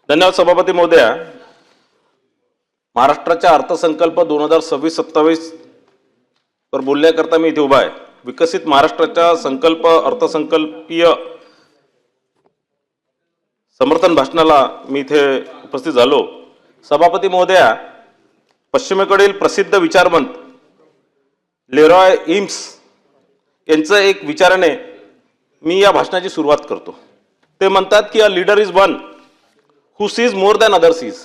धन्यवाद सभापती महोदया। महाराष्ट्राचा अर्थसंकल्प 2026-27 वर बोलण्याकरता मी इथे उभा आहे। विकसित महाराष्ट्राचा संकल्प अर्थसंकल्पीय समर्थन भाषणाला मी इथे उपस्थित झालो। सभापती महोदया, पश्चिमेकडील प्रसिद्ध विचारवंत लेरॉय इम्स यांचं एक विचाराने मी या भाषणाची सुरुवात करतो। ते म्हणतात की a leader is one who sees more than others sees,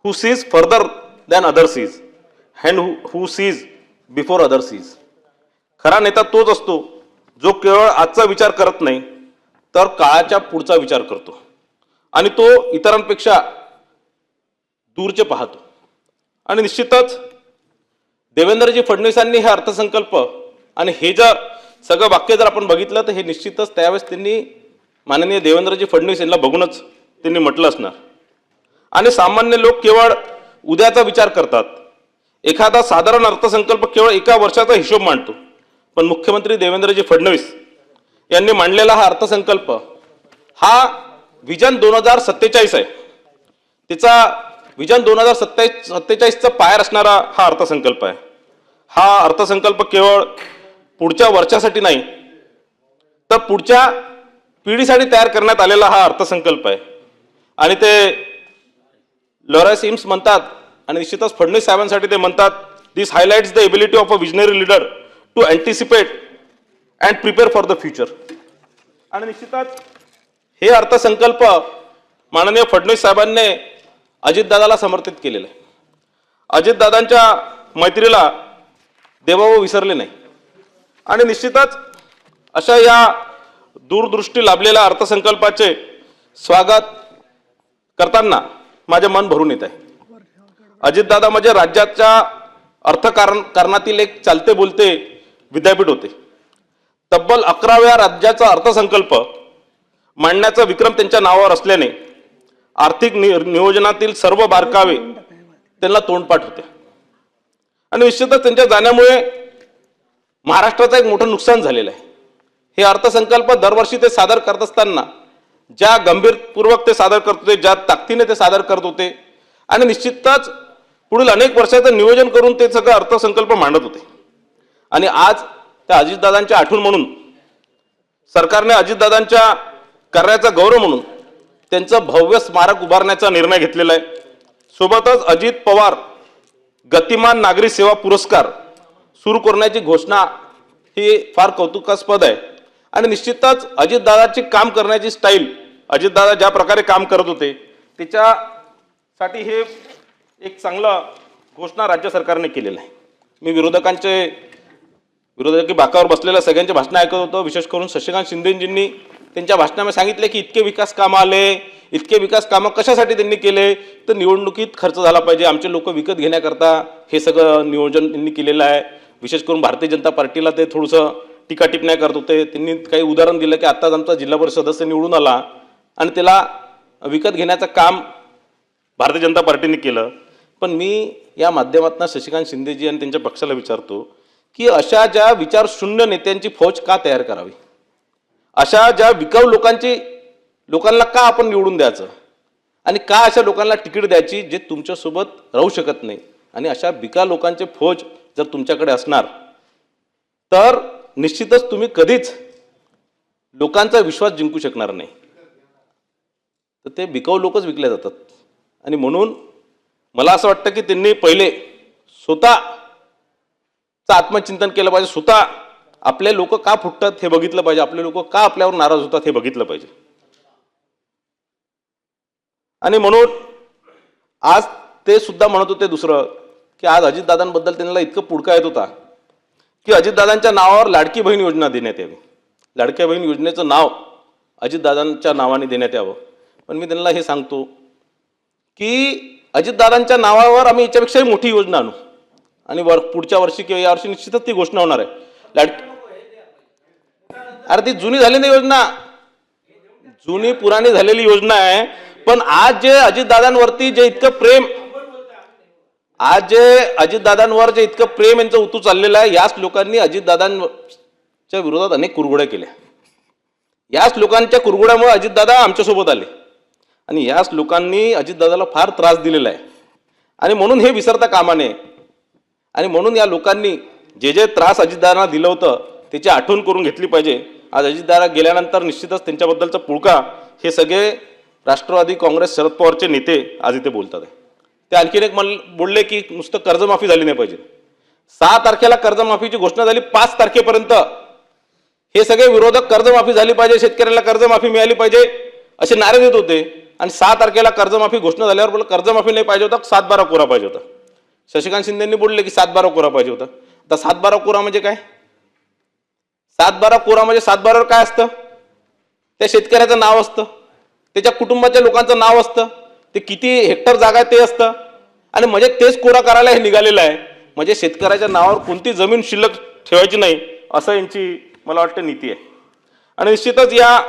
who sees further than others sees, and who sees before others sees. खरा नेता तोच असतो जो केवळ आजचा विचार करत नाही तर काळाच्या पुढचा विचार करतो आणि तो इतरांपेक्षा दूरचे पाहतो। आणि निश्चितच देवेंद्रजी फडणवीसांनी हे अर्थसंकल्प आणि हे जर सगळं वाक्य जर आपण बघितलं तर हे निश्चितच त्यावेळेस त्यांनी माननीय देवेंद्रजी फडणवीस यांना बघूनच त्यांनी म्हटलं असणार। आणि सामान्य लोक केवळ उद्याचा विचार करतात। एखादा साधारण अर्थसंकल्प केवळ एका वर्षाचा हिशोब मांडतो, पण मुख्यमंत्री देवेंद्रजी फडणवीस यांनी मांडलेला हा अर्थसंकल्प हा विजन 2047 आहे। त्याचा विजन 2047चा पाया असणारा हा अर्थसंकल्प आहे। हा अर्थसंकल्प केवळ पुढच्या वर्षासाठी नाही तर पुढच्या पिढीसाठी तयार करण्यात आलेला हा अर्थसंकल्प आहे। आणि ते लॉरेन्स इम्स म्हणतात आणि निश्चितच फडणवीस साहेबांसाठी ते म्हणतात, this highlights the ability of a visionary leader to anticipate and prepare for the future. आणि निश्चितच हे अर्थसंकल्प माननीय फडणवीस साहेबांनी अजितदादाला समर्पित केलेलं आहे। अजितदादांच्या मैत्रीला देवाभाऊ विसरले नाही आणि निश्चितच अशा या दूरदृष्टी लाभलेल्या अर्थसंकल्पाचे स्वागत करताना माझे मन भरून येत आहे। अजितदादा म्हणजे राज्याच्या अर्थकारणातील एक चालते बोलते विद्यापीठ होते। तब्बल 11व्या राज्याचा अर्थसंकल्प मांडण्याचा विक्रम त्यांच्या नावावर असल्याने आर्थिक नियोजनातील सर्व बारकावे त्यांना तोंडपाठ होते। आणि निश्चितच त्यांच्या जाण्यामुळे महाराष्ट्राचं एक मोठं नुकसान झालेलं आहे। हे अर्थसंकल्प दरवर्षी ते सादर करत असताना ज्या गंभीरपूर्वक ते सादर करत होते, ज्या ताकदीने ते सादर करत होते आणि निश्चितच पुढील अनेक वर्षाचं नियोजन करून ते सगळं अर्थसंकल्प मांडत होते। आणि आज त्या अजितदादांची आठवण म्हणून सरकारने अजितदादांच्या कार्याचा गौरव म्हणून त्यांचं भव्य स्मारक उभारण्याचा निर्णय घेतलेला आहे। सोबतच अजित पवार गतिमान नागरी सेवा पुरस्कार सुरू करण्याची घोषणा ही फार कौतुकास्पद आहे। आणि निश्चितच अजितदादाची काम करण्याची स्टाईल, अजितदादा ज्या प्रकारे काम करत होते त्याच्यासाठी हे एक चांगलं घोषणा राज्य सरकारने केलेलं आहे। मी विरोधकी बाकावर बसलेल्या सगळ्यांचे भाषण ऐकत होतो। विशेष करून शशिकांत शिंदेजींनी त्यांच्या भाषणामध्ये सांगितले की इतके विकास कामं आले, इतके विकास कामं कशासाठी त्यांनी केले तर निवडणुकीत खर्च झाला पाहिजे, आमचे लोक विकत घेण्याकरता हे सगळं नियोजन त्यांनी केलेलं आहे। विशेष करून भारतीय जनता पार्टीला ते थोडंसं टीका टिप्पण्या करत होते। त्यांनी काही उदाहरण दिलं की आत्ताच आमचा जिल्हा परिषद सदस्य निवडून आला आणि त्याला विकत घेण्याचं काम भारतीय जनता पार्टीने केलं। पण मी या माध्यमातून शशिकांत शिंदेजी आणि त्यांच्या पक्षाला विचारतो की अशा ज्या विचारशून्य नेत्यांची फौज का तयार करावी, अशा ज्या विकाऊ लोकांना का आपण निवडून द्यायचं आणि का अशा लोकांना तिकीट द्यायची जे तुमच्यासोबत राहू शकत नाही। आणि अशा बिका लोकांचे फौज जर तुमच्याकडे असणार तर निश्चितच तुम्ही कधीच लोकांचा विश्वास जिंकू शकणार नाही। तर ते बिकाऊ लोकच विकले जातात। आणि म्हणून मला असं वाटतं की त्यांनी पहिले स्वतःचं आत्मचिंतन केलं पाहिजे, स्वतः आपले लोक का फुटतात हे बघितलं पाहिजे, आपले लोक का आपल्यावर नाराज होतात हे बघितलं पाहिजे। आणि म्हणून आज ते सुद्धा म्हणत होते दुसरं की आज अजितदादांबद्दल त्यांना इतकं पुडका येत होता की अजितदादांच्या नावावर लाडकी बहीण योजना देण्यात यावी, लाडक्या बहीण योजनेचं नाव अजितदादांच्या नावाने देण्यात यावं। पण मी त्यांना हे सांगतो की अजितदादांच्या नावावर आम्ही याच्यापेक्षाही मोठी योजना आणू आणि पुढच्या वर्षी किंवा या वर्षी निश्चितच ती घोषणा होणार आहे। अरे ती जुनी झालेली योजना, जुनी पुराणी झालेली योजना आहे। पण आज जे अजितदादांवरती जे इतकं प्रेम, आज जे अजितदादांवर जे इतकं प्रेम यांचं उतू चाललेलं आहे, याच लोकांनी अजितदादांच्या विरोधात अनेक कुरघोड्या केल्या। याच लोकांच्या कुरघोड्यामुळे अजितदादा आमच्यासोबत आले आणि याच लोकांनी अजितदादाला फार त्रास दिलेला आहे आणि म्हणून हे विसरता कामा नये आणि म्हणून या लोकांनी जे जे त्रास अजितदादांना दिलं होतं त्याची आठवण करून घेतली पाहिजे. आज अजितदादा गेल्यानंतर निश्चितच त्यांच्याबद्दलचा पुळका हे सगळे राष्ट्रवादी काँग्रेस शरद पवारचे नेते आज इथे बोलतात आहे. ते आणखीन एक बोलले की नुसतं कर्जमाफी झाली नाही पाहिजे. 6 तारखेला कर्जमाफीची घोषणा झाली, 5 तारखेपर्यंत हे सगळे विरोधक कर्जमाफी झाली पाहिजे, शेतकऱ्यांना कर्जमाफी मिळाली पाहिजे असे नारे देत होते आणि 6 तारखेला कर्जमाफी घोषणा झाल्यावर बोल कर्जमाफी नाही पाहिजे होता, 7-12 कोरा पाहिजे होता. शशिकांत शिंदेंनी बोलले की 7-12 कोरा पाहिजे होता. आता 7-12 कोरा म्हणजे काय? 7-12 कोरा म्हणजे 7-12 काय असतं? त्या शेतकऱ्याचं नाव असतं, त्याच्या कुटुंबाच्या लोकांचं नाव असतं, ते किती हेक्टर जागा आहे ते असतं आणि म्हणजे तेच कोरा करायला हे निघालेलं आहे. म्हणजे शेतकऱ्याच्या नावावर कोणती जमीन शिल्लक ठेवायची नाही असं यांची मला वाटतं नीती आहे. आणि निश्चितच या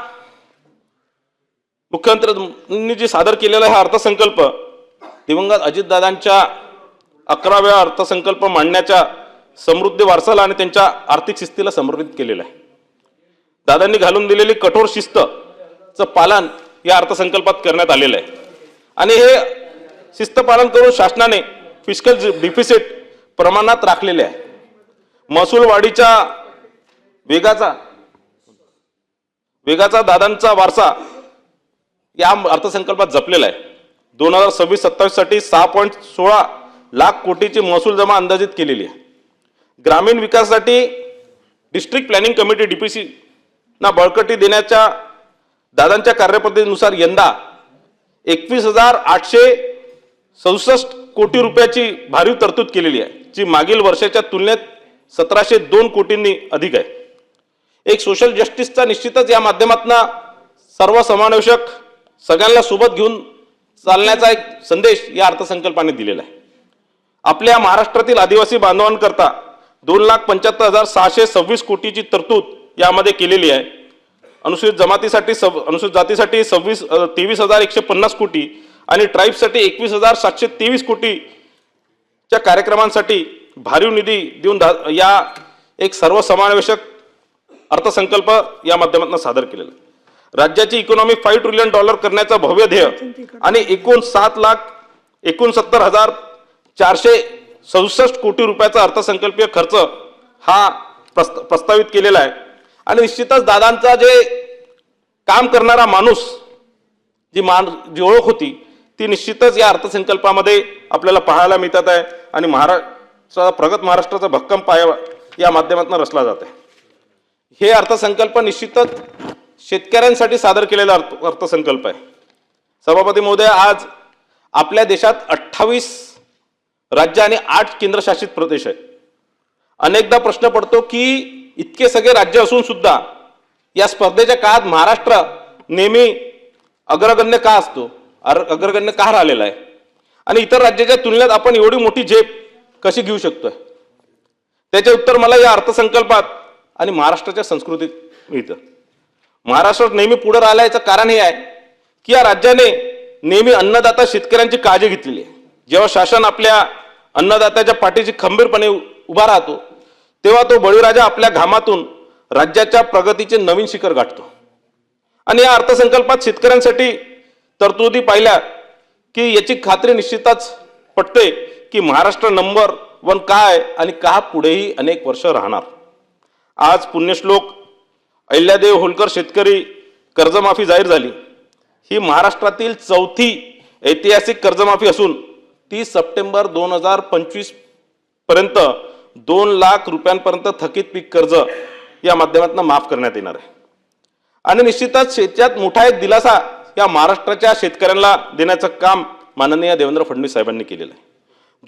मुख्यमंत्र्यांनी जे सादर केलेला हा अर्थसंकल्प दिवंगत अजितदादांच्या 11व्या अर्थसंकल्प मांडण्याच्या समृद्धी वारसाला आणि त्यांच्या आर्थिक शिस्तीला समर्पित केलेला आहे. दादांनी घालून दिलेली कठोर शिस्तचं पालन या अर्थसंकल्पात करण्यात आलेलं आहे आणि हे शिस्त पालन करून शासनाने फिस्कल डिफिसिट प्रमाणात राखलेले आहे. महसूल वाढीच्या वेगाचा दादांचा वारसा या अर्थसंकल्पात जपलेला आहे. 2026-27 साठी 6.16 लाख कोटीची महसूल जमा अंदाजित केलेली आहे. ग्रामीण विकासासाठी डिस्ट्रिक्ट प्लॅनिंग कमिटी डीपीसी ना बळकटी देण्याच्या दादांच्या कार्यपद्धतीनुसार यंदा 21,867 कोटी रुपयाची भरीव तरतूद केलेली आहे, जी मागील वर्षाच्या तुलनेत 1,702 कोटींनी अधिक आहे. एक सोशल जस्टिसचा निश्चितच या माध्यमातून सर्वसमावेशक सगळ्यांना सोबत घेऊन चालण्याचा एक संदेश या अर्थसंकल्पाने दिलेला आहे. आपल्या महाराष्ट्रातील आदिवासी बांधवांकरता 2,75,626 कोटीची तरतूद यामध्ये केलेली आहे. अनुसूचित जातीसाठी 23,150 कोटी आणि ट्राईब्ससाठी 21,723 कोटीच्या कार्यक्रमांसाठी भरीव निधी देऊन या एक सर्वसमावेशक अर्थसंकल्प या माध्यमातून सादर केलेला आहे. राज्याची इकॉनॉमी $5 ट्रिलियन करण्याचा भव्य ध्येय आणि एकूण 7,69,467 कोटी रुपयाचा अर्थसंकल्पीय खर्च हा प्रस्तावित केलेला आहे. आणि निश्चितच दादांचा जे काम करणारा माणूस जी ओळख होती ती निश्चितच या अर्थसंकल्पामध्ये आपल्याला पाहायला मिळत आहे आणि प्रगत महाराष्ट्राचा भक्कम पाया या माध्यमातून रचला जात आहे. हे अर्थसंकल्प निश्चितच शेतकऱ्यांसाठी सादर केलेला अर्थसंकल्प आहे. सभापती महोदय, आज आपल्या देशात 28 राज्य आणि 8 केंद्रशासित प्रदेश आहेत. अनेकदा प्रश्न पडतो की इतके सगळे राज्य असून सुद्धा या स्पर्धेच्या काळात महाराष्ट्र नेहमी अग्रगण्य का असतो, अग्रगण्य का राहिलेला आहे आणि इतर राज्याच्या तुलनेत आपण एवढी मोठी झेप कशी घेऊ शकतोय? त्याचे उत्तर मला या अर्थसंकल्पात आणि महाराष्ट्राच्या संस्कृतीत मिळतं. महाराष्ट्र नेहमी पुढे राहिला याचं कारण हे आहे की या राज्याने नेहमी अन्नदाता शेतकऱ्यांची काळजी घेतलेली आहे. जेव्हा शासन आपल्या अन्नदात्याच्या पाठीशी खंबीरपणे उभा राहतो तेव्हा तो बळीराजा आपल्या घामातून राज्याच्या प्रगतीचे नवीन शिखर गाठतो. आणि या अर्थसंकल्पात शेतकऱ्यांसाठी तरतुदी पाहिल्या की याची खात्री निश्चितच पटते की महाराष्ट्र नंबर 1 काय आणि का पुढेही अनेक वर्ष राहणार. आज पुण्यश्लोक अहिल्यादेवी होळकर शेतकरी कर्जमाफी जाहीर झाली. ही महाराष्ट्रातील 4थी ऐतिहासिक कर्जमाफी असून 30 सप्टेंबर 2025 पर्यंत 2 लाख रुपयांपर्यंत थकीत पीक कर्ज या माध्यमातून माफ करण्यात येणार आहे. आणि निश्चितच शेतीत मोठा एक दिलासा या महाराष्ट्राच्या शेतकऱ्यांना देण्याचं काम माननीय देवेंद्र फडणवीस साहेबांनी केलेलं आहे.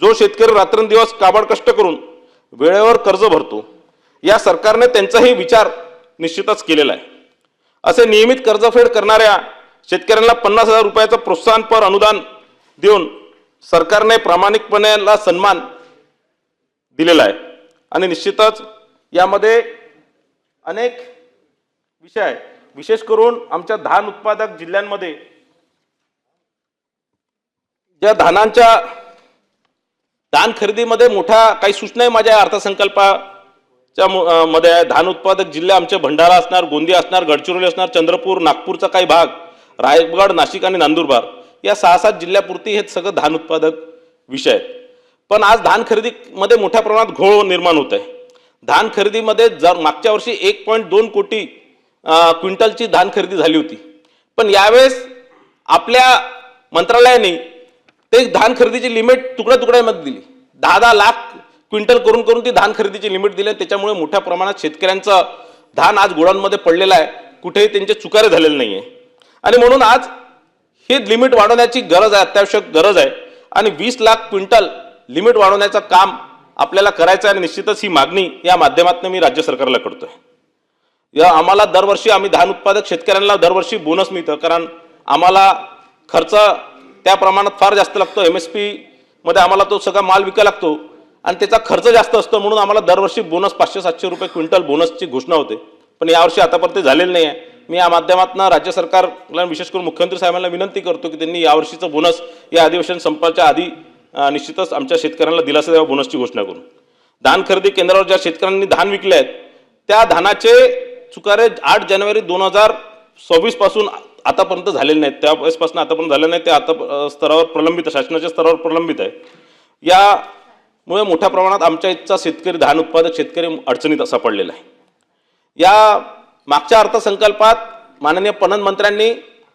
जो शेतकरी रात्रंदिवस काबाड कष्ट करून वेळेवर कर्ज भरतो, या सरकारने त्यांचाही विचार निश्चितच केलेला आहे. असे नियमित कर्जफेड करणाऱ्या शेतकऱ्यांना 50,000 रुपयाचं प्रोत्साहनपर अनुदान देऊन सरकारने प्रामाणिकपणेला सन्मान दिलेला आहे. आणि निश्चितच यामध्ये अनेक विषय आहे. विशेष करून आमच्या धान उत्पादक जिल्ह्यांमध्ये ज्या धानांच्या धान खरेदीमध्ये मोठ्या काही सूचनाही माझ्या अर्थसंकल्पाच्या मध्ये आहे. धान उत्पादक जिल्हे आमचे भंडारा असणार, गोंदिया असणार, गडचिरोली असणार, चंद्रपूर, नागपूरचा काही भाग, रायगड, नाशिक आणि नंदुरबार या 6-7 जिल्ह्यापुरती हे सगळं धान उत्पादक विषय आहेत. पण आज धान खरेदीमध्ये मोठ्या प्रमाणात घोळ निर्माण होत आहे. धान खरेदीमध्ये जर मागच्या वर्षी 1.2 कोटी क्विंटलची धान खरेदी झाली होती, पण यावेळेस आपल्या मंत्रालयाने ते धान खरेदीची लिमिट तुकड्यामध्ये दिली. 10-10 लाख क्विंटल करून ती धान खरेदीची लिमिट दिली. त्याच्यामुळे मोठ्या प्रमाणात शेतकऱ्यांचं धान आज गोडाऊनमध्ये पडलेलं आहे, कुठेही त्यांचे चुकारे झालेले नाही आहे. आणि म्हणून आज हे लिमिट वाढवण्याची गरज आहे, अत्यावश्यक गरज आहे. आणि 20 लाख क्विंटल लिमिट वाढवण्याचं काम आपल्याला करायचं आहे. आणि निश्चितच ही मागणी या माध्यमातून मी राज्य सरकारला करतोय. आम्हाला दरवर्षी आम्ही धान उत्पादक शेतकऱ्यांना दरवर्षी बोनस मिळतं, कारण आम्हाला खर्च त्या प्रमाणात फार जास्त लागतो. MSP मध्ये आम्हाला तो सगळा माल विकायला लागतो आणि त्याचा खर्च जास्त असतो. म्हणून आम्हाला दरवर्षी बोनस 500-700 रुपये क्विंटल बोनसची घोषणा होते, पण यावर्षी आतापर्यंत झालेलं नाही आहे. मी या माध्यमातून राज्य सरकारला विशेष करून मुख्यमंत्री साहेबांना विनंती करतो की त्यांनी यावर्षीचं बोनस या अधिवेशन संपाच्या आधी निश्चितच आमच्या शेतकऱ्यांना दिलासा द्यावा बोनसची घोषणा करून. धान खरेदी केंद्रावर ज्या शेतकऱ्यांनी धान विकले आहेत त्या धानाचे चुकारे 8 जानेवारी 2026 पासून आतापर्यंत झालेले नाहीत. त्यावेळेसपासून आतापर्यंत झाले नाही, ते आता स्तरावर प्रलंबित, शासनाच्या स्तरावर प्रलंबित आहे. यामुळे मोठ्या प्रमाणात आमच्या इथचा शेतकरी, धान उत्पादक शेतकरी अडचणीत सापडलेला आहे. या मागच्या अर्थसंकल्पात माननीय पणन मंत्र्यांनी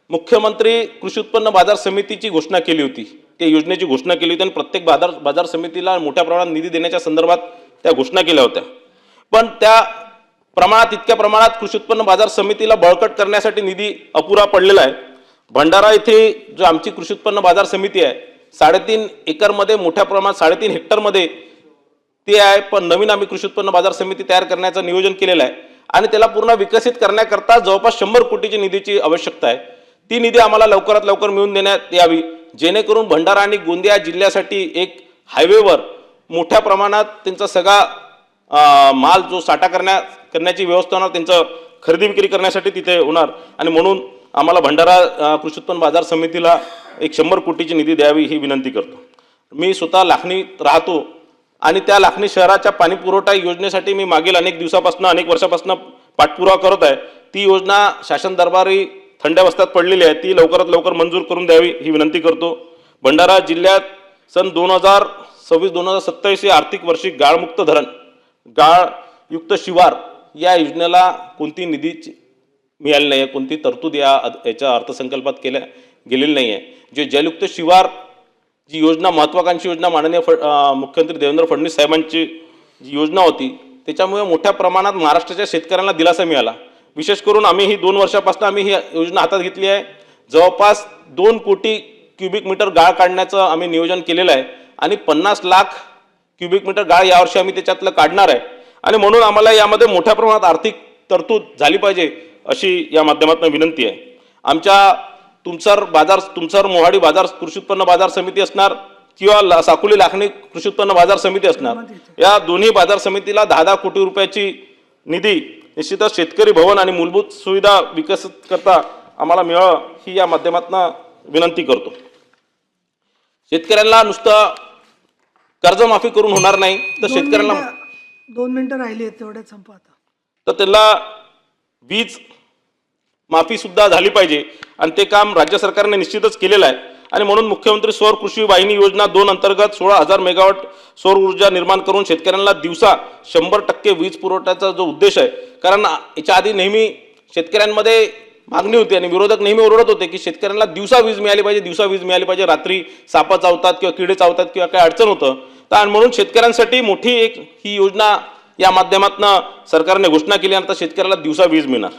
मुख्यमंत्री कृषी उत्पन्न बाजार समितीची घोषणा केली होती, त्या योजनेची घोषणा केली होती आणि प्रत्येक बाजार समितीला मोठ्या प्रमाणात निधी देण्याच्या संदर्भात त्या घोषणा केल्या होत्या. पण त्या प्रमाणात, इतक्या प्रमाणात कृषी उत्पन्न बाजार समितीला बळकट करण्यासाठी निधी अपुरा पडलेला आहे. भंडारा येथे जो आमची कृषी उत्पन्न बाजार समिती आहे 3.5 एकरमध्ये मोठ्या प्रमाणात 3.5 हेक्टरमध्ये ते आहे. पण नवीन आम्ही कृषी उत्पन्न बाजार समिती तयार करण्याचं नियोजन केलेलं आहे आणि त्याला पूर्ण विकसित करण्याकरता जवळपास 100 कोटीची निधीची आवश्यकता आहे. ती निधी आम्हाला लवकरात लवकर मिळवून देण्यात यावी, जेणेकरून भंडारा आणि गोंदिया जिल्ह्यासाठी एक हायवेवर मोठ्या प्रमाणात त्यांचा सगळा माल जो साठा करण्याची व्यवस्था होणार, त्यांचं खरेदी विक्री करण्यासाठी तिथे होणार. आणि म्हणून आम्हाला भंडारा कृषी उत्पन्न बाजार समितीला एक 100 कोटीची निधी द्यावी ही विनंती करतो. मी स्वतः लाखनीत राहतो आणि त्या लाखनी शहराच्या पाणी पुरवठा योजनेसाठी मी मागील अनेक वर्षापासून पाठपुरावा करत आहे. ती योजना शासन दरबारी थंड्यावस्थेत पडलेली आहे, ती लवकरात लवकर मंजूर करून द्यावी ही विनंती करतो. भंडारा जिल्ह्यात सन 2026-2027 या आर्थिक वर्षी गाळमुक्त धरण, गाळयुक्त शिवार या योजनेला कोणती निधी मिळाली नाही आहे, कोणती तरतूद याच्या अर्थसंकल्पात केल्या गेलेली नाही आहे. जे जलयुक्त शिवार जी योजना, महत्वाकांक्षी योजना माननीय मुख्यमंत्री देवेंद्र फडणवीस साहेबांची जी योजना होती, त्याच्यामुळे मोठ्या प्रमाणात महाराष्ट्राच्या शेतकऱ्यांना दिलासा मिळाला. विशेष करून आम्ही ही 2 वर्षापासून आम्ही ही योजना हातात घेतली आहे. जवळपास 2 कोटी क्युबिक मीटर गाळ काढण्याचं आम्ही नियोजन केलेलं आहे आणि 50 लाख क्युबिक मीटर गाळ यावर्षी आम्ही त्याच्यातलं काढणार आहे. आणि म्हणून आम्हाला यामध्ये मोठ्या प्रमाणात आर्थिक तरतूद झाली पाहिजे अशी या माध्यमातून विनंती आहे. आमच्या तुमसर मोहाडी बाजार कृषी उत्पन्न बाजार समिती असणार किंवा साकुली लाखनी कृषी उत्पन्न बाजार समिती असणार, या दोन्ही बाजार समितीला 10-10 कोटी रुपयाची निधी निश्चितच शेतकरी भवन आणि मूलभूत सुविधा विकसित करता आम्हाला मिळावं ही या माध्यमातून विनंती करतो. शेतकऱ्यांना नुसतं कर्जमाफी करून होणार नाही, तर शेतकऱ्यांना 2 मिनिटं राहिली तेवढ्यात संपा आता. तर त्यांना वीज माफी सुद्धा झाली पाहिजे आणि ते काम राज्य सरकारने निश्चितच केलेलं आहे. आणि म्हणून मुख्यमंत्री सौर कृषी वाहिनी योजना 2 अंतर्गत 16,000 मेगावॉट सौर ऊर्जा निर्माण करून शेतकऱ्यांना दिवसा 100% वीज पुरवठ्याचा जो उद्देश आहे, कारण याच्या आधी नेहमी शेतकऱ्यांमध्ये मागणी होती आणि विरोधक नेहमी ओरडत होते की शेतकऱ्यांना दिवसा वीज मिळाली पाहिजे, रात्री सापा चावतात किंवा किडे चावतात किंवा काही अडचण होतं. तर म्हणून शेतकऱ्यांसाठी मोठी एक ही योजना या माध्यमातून सरकारने घोषणा केली आणि आता शेतकऱ्याला दिवसा वीज मिळणार.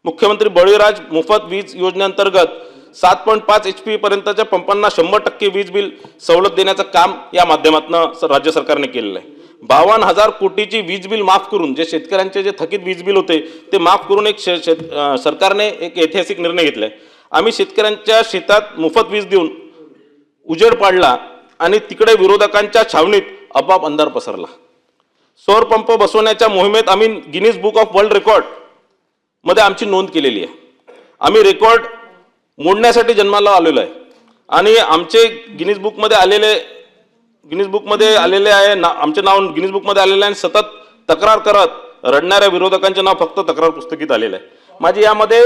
मुख्यमंत्री बळीराज मोफत वीज योजनेअंतर्गत 7.5 HP पर्यंतच्या पंपांना 100% वीज बिल सवलत देण्याचं काम या माध्यमातून राज्य सरकारने केलेलं आहे. 52,000 कोटीची वीज बिल माफ करून, जे शेतकऱ्यांचे जे थकीत वीज बिल होते ते माफ करून एक सरकारने एक ऐतिहासिक निर्णय घेतलाय. आम्ही शेतकऱ्यांच्या शेतात मोफत वीज देऊन उजेड पाडला आणि तिकडे विरोधकांच्या छावणीत आपोआप अंधार पसरला. सौर पंप बसवण्याच्या मोहिमेत आम्ही Guinness book of world record मध्ये आमची नोंद केलेली आहे. आम्ही रेकॉर्ड मोडण्यासाठी जन्माला आलेलो आहे आणि आमचे गिनीज बुकमध्ये आलेले आहे, आमचे नाव गिनीज बुकमध्ये आलेले आहे. सतत तक्रार करत रडणाऱ्या विरोधकांचे नाव फक्त तक्रार पुस्तकीत आलेलं आहे. माझी यामध्ये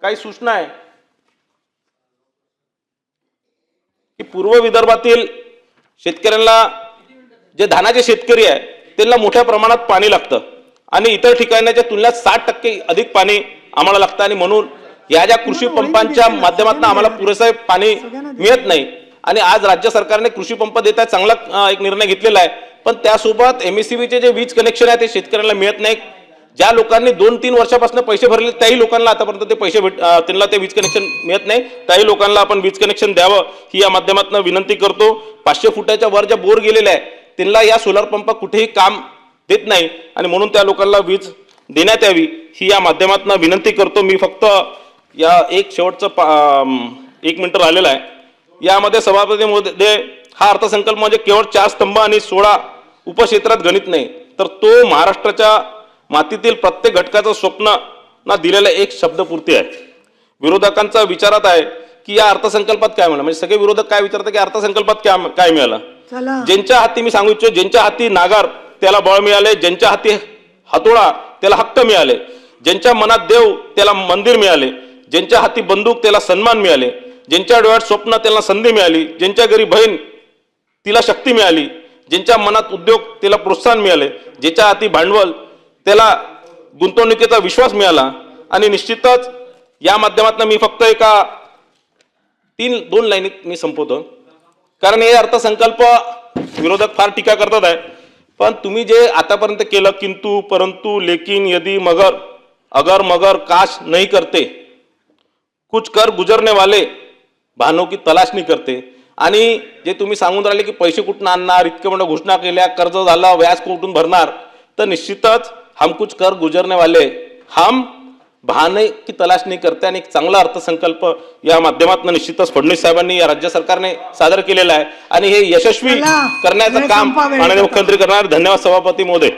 काही सूचना आहे की पूर्व विदर्भातील शेतकऱ्यांना जे धानाचे शेतकरी आहे त्यांना मोठ्या प्रमाणात पाणी लागतं आणि इतर ठिकाणाच्या तुलनेत 60% अधिक पाणी आम्हाला लागतं आणि म्हणून या ज्या कृषी पंपांच्या माध्यमातून आम्हाला पुरेसे पाणी मिळत नाही आणि आज राज्य सरकारने कृषी पंप देता चांगला एक निर्णय घेतलेला आहे, पण त्यासोबत MSCBचे जे वीज कनेक्शन आहे ते शेतकऱ्यांना मिळत नाही. ज्या लोकांनी 2-3 वर्षापासून पैसे भरले त्याही लोकांना आतापर्यंत ते पैसे त्यांना ते वीज कनेक्शन मिळत नाही. त्याही लोकांना आपण वीज कनेक्शन द्यावं ही या माध्यमातून विनंती करतो. 500 फुटाच्या वर ज्या बोर गेलेले आहे त्यांना या सोलर पंप कुठेही काम देत नाही आणि म्हणून त्या लोकांना वीज देण्यात यावी ही या माध्यमातून विनंती करतो. मी फक्त या एक शेवटचं 1 मिनिट राहिलेलं आहे. यामध्ये सभापती महोदय, हा अर्थसंकल्प म्हणजे केवळ 4 स्तंभ आणि 16 उपक्षेत्रात गणित नाही, तर तो महाराष्ट्राच्या मातीतील प्रत्येक घटकाचं स्वप्न ना दिलेला एक शब्दपूर्ती आहे. विरोधकांचा विचारात आहे की या अर्थसंकल्पात काय मिळालं, म्हणजे सगळे विरोधक काय विचारतात की अर्थसंकल्पात काय मिळालं. ज्यांच्या हाती, मी सांगू इच्छितो, ज्यांच्या हाती नागर त्याला बळ मिळाले, ज्यांच्या हाती हातोडा त्याला हक्क मिळाले, ज्यांच्या मनात देव त्याला मंदिर मिळाले, ज्यांच्या हाती बंदूक त्याला सन्मान मिळाले, ज्यांच्या डोळ्यात स्वप्न त्याला संधी मिळाली, ज्यांच्या घरी बहीण तिला शक्ती मिळाली, ज्यांच्या मनात उद्योग त्याला प्रोत्साहन मिळाले, ज्याच्या हाती भांडवल त्याला गुंतवणुकीचा विश्वास मिळाला. आणि निश्चितच या माध्यमातून मी फक्त एका 2 लाईनीत मी संपवतो, कारण हे अर्थसंकल्प विरोधक फार टीका करतात आहे, पण तुम्ही जे आतापर्यंत केलं किंतु परंतु लेकिन यदि मगर अगर मगर काश नहीं करते, कुछ कर गुजरने वाले बहानों की तलाश नहीं करते, आणि जे तुम्ही सांगून राहिले की पैसे कुठून आणणार, इतके मोठ्या घोषणा केल्या, कर्ज झालं, व्याज कुठून भरणार, तर निश्चितच हम कुछ कर गुजरने वाले, हम बहाने की तलाश नाही करते. आणि एक चांगला अर्थसंकल्प या माध्यमातून निश्चितच फडणवीस साहेबांनी या राज्य सरकारने सादर केलेला आहे आणि हे यशस्वी करण्याचं काम माननीय मुख्यमंत्री करणार. धन्यवाद सभापती महोदय.